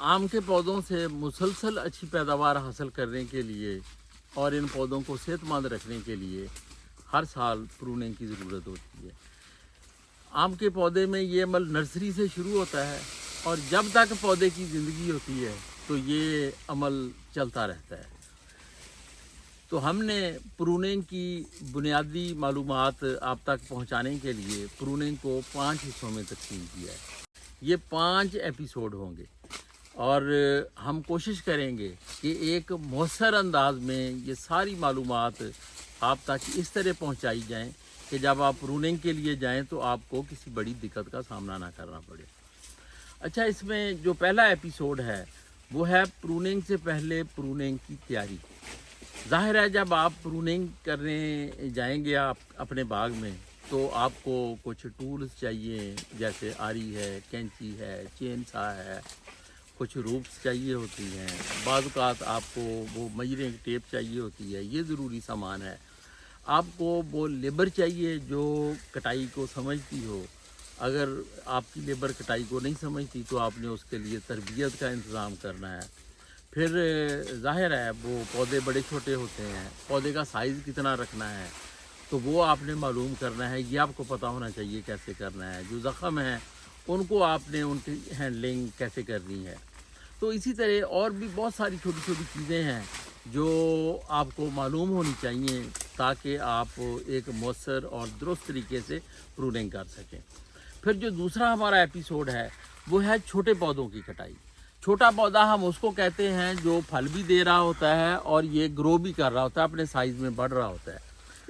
आम के पौधों से मुसलसल अच्छी पैदावार हासिल करने के लिए और इन पौधों को सेहतमंद रखने के लिए हर साल प्रूनिंग की ज़रूरत होती है। आम के पौधे में ये अमल नर्सरी से शुरू होता है और जब तक पौधे की ज़िंदगी होती है तो ये अमल चलता रहता है। तो हमने प्रूनिंग की बुनियादी मालूमात आप तक पहुंचाने के लिए प्रूनिंग को 5 हिस्सों में तकसीम किया है। ये 5 एपिसोड होंगे और हम कोशिश करेंगे कि एक मौसर अंदाज में ये सारी मालूमात आप तक इस तरह पहुंचाई जाएं कि जब आप प्रूनिंग के लिए जाएं तो आपको किसी बड़ी दिक्कत का सामना ना करना पड़े। अच्छा, इसमें जो पहला एपिसोड है वो है प्रूनिंग से पहले प्रूनिंग की तैयारी। ज़ाहिर है जब आप प्रूनिंग करने जाएंगे आप अपने बाग में तो आपको कुछ टूल्स चाहिए, जैसे आरी है, कैंची है, चेन सा है, कुछ रूप्स चाहिए होती हैं, बाज़ आपको वो मेजरिंग टेप चाहिए होती है, ये ज़रूरी सामान है। आपको वो लेबर चाहिए जो कटाई को समझती हो। अगर आपकी लेबर कटाई को नहीं समझती तो आपने उसके लिए तरबियत का इंतज़ाम करना है। फिर ज़ाहिर है वो पौधे बड़े छोटे होते हैं, पौधे का साइज़ कितना रखना है तो वो आपने मालूम करना है, ये आपको पता होना चाहिए कैसे करना है। जो ज़ख़म हैं उनको आपने उनकी हैंडलिंग कैसे करनी है। तो इसी तरह और भी बहुत सारी छोटी छोटी चीज़ें हैं जो आपको मालूम होनी चाहिए ताकि आप एक मौसर और दुरुस्त तरीके से प्रूनिंग कर सकें। फिर जो दूसरा हमारा एपिसोड है वो है छोटे पौधों की कटाई। छोटा पौधा हम उसको कहते हैं जो फल भी दे रहा होता है और ये ग्रो भी कर रहा होता है, अपने साइज़ में बढ़ रहा होता है।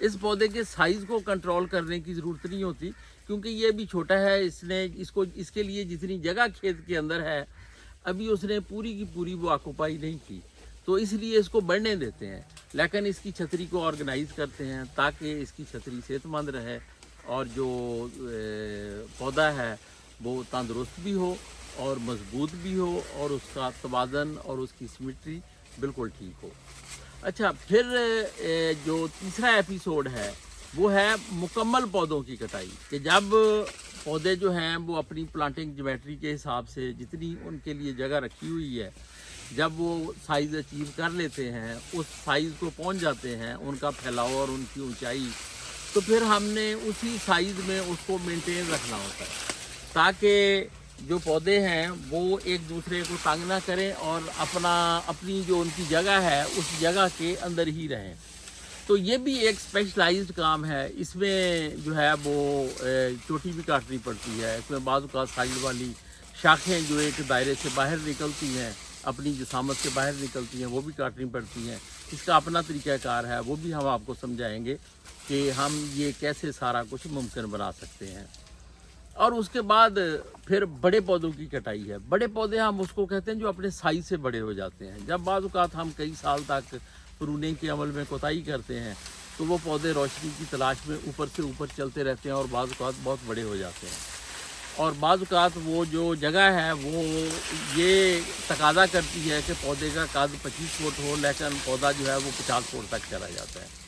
इस पौधे के साइज़ को कंट्रोल करने की ज़रूरत नहीं होती क्योंकि ये भी छोटा है। इसके लिए जितनी जगह खेत के अंदर है अभी उसने पूरी की पूरी वो ऑक्यूपाई नहीं की, तो इसलिए इसको बढ़ने देते हैं। लेकिन इसकी छतरी को ऑर्गेनाइज़ करते हैं ताकि इसकी छतरी सेहतमंद रहे और जो पौधा है वो तंदुरुस्त भी हो और मजबूत भी हो और उसका तवाज़न और उसकी सिमेट्री बिल्कुल ठीक हो। अच्छा, फिर जो तीसरा एपिसोड है वो है मुकम्मल पौधों की कटाई, कि जब पौधे जो हैं वो अपनी प्लांटिंग ज्योमेट्री के हिसाब से जितनी उनके लिए जगह रखी हुई है, जब वो साइज़ अचीव कर लेते हैं, उस साइज़ को पहुंच जाते हैं, उनका फैलाव और उनकी ऊंचाई, तो फिर हमने उसी साइज़ में उसको मेंटेन रखना होता है ताकि जो पौधे हैं वो एक दूसरे को तंग ना करें और अपनी जो उनकी जगह है उस जगह के अंदर ही रहें। तो ये भी एक स्पेशलाइज्ड काम है। इसमें जो है वो चोटी भी काटनी पड़ती है, इसमें बाज़ औक़ात साइड वाली शाखें जो एक दायरे से बाहर निकलती हैं, अपनी जिसामत से बाहर निकलती हैं, वो भी काटनी पड़ती हैं। इसका अपना तरीक़ाकार है, वो भी हम आपको समझाएंगे कि हम ये कैसे सारा कुछ मुमकिन बना सकते हैं। और उसके बाद फिर बड़े पौधों की कटाई है। बड़े पौधे हम उसको कहते हैं जो अपने साइज़ से बड़े हो जाते हैं। जब बाज़ औक़ात हम कई साल तक प्रूनिंग के अमल में कोताही करते हैं तो वो पौधे रोशनी की तलाश में ऊपर से ऊपर चलते रहते हैं और बाज़ औक़ात बहुत बड़े हो जाते हैं। और बाज़ औक़ात वो जो जगह है वो ये तकाज़ा करती है कि पौधे का कद 25 फुट हो, लेकिन पौधा जो है वो 50 फुट तक चला जाता है।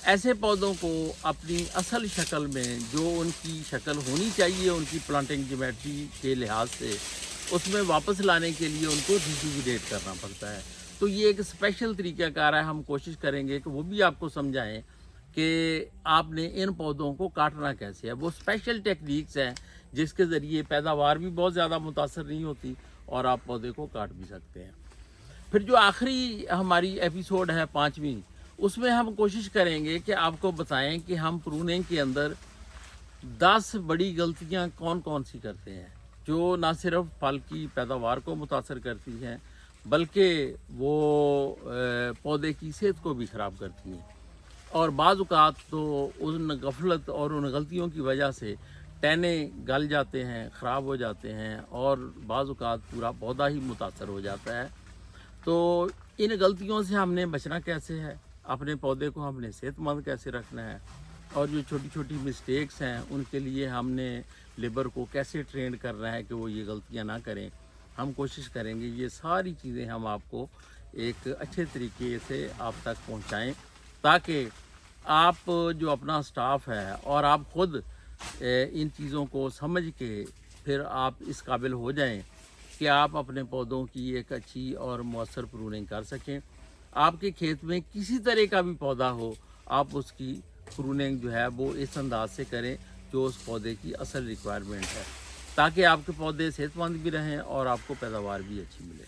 ऐसे पौधों को अपनी असल शक्ल में, जो उनकी शक्ल होनी चाहिए उनकी प्लांटिंग ज्योमेट्री के लिहाज से, उसमें वापस लाने के लिए उनको रिजुविनेट करना पड़ता है। तो ये एक स्पेशल तरीक़ाकार है। हम कोशिश करेंगे कि वो भी आपको समझाएं कि आपने इन पौधों को काटना कैसे है। वो स्पेशल टेक्निक्स हैं जिसके ज़रिए पैदावार भी बहुत ज़्यादा मुतासर नहीं होती और आप पौधे को काट भी सकते हैं। फिर जो आखिरी हमारी एपिसोड है 5वीं, उसमें हम कोशिश करेंगे कि आपको बताएं कि हम प्रूनिंग के अंदर 10 बड़ी गलतियां कौन कौन सी करते हैं जो ना सिर्फ फल की पैदावार को मुतासर करती हैं बल्कि वो पौधे की सेहत को भी ख़राब करती हैं। और बाज़ औक़ात तो उन गफलत और उन गलतियों की वजह से टहने गल जाते हैं, ख़राब हो जाते हैं और बाज़ औक़ात पूरा पौधा ही मुतासर हो जाता है। तो इन गलतियों से हमने बचना कैसे है, अपने पौधे को हमने सेहतमंद कैसे रखना है, और जो छोटी छोटी मिस्टेक्स हैं उनके लिए हमने लेबर को कैसे ट्रेन करना है कि वो ये गलतियां ना करें, हम कोशिश करेंगे ये सारी चीज़ें हम आपको एक अच्छे तरीके से आप तक पहुंचाएं ताकि आप जो अपना स्टाफ है और आप ख़ुद इन चीज़ों को समझ के फिर आप इस काबिल हो जाएं کہ آپ اپنے پودوں کی ایک اچھی اور مؤثر پروننگ کر سکیں. آپ کے کھیت میں کسی طرح کا بھی پودا ہو, آپ اس کی پروننگ جو ہے وہ اس انداز سے کریں جو اس پودے کی اصل ریکوائرمنٹ ہے, تاکہ آپ کے پودے صحت مند بھی رہیں اور آپ کو پیداوار بھی اچھی ملے.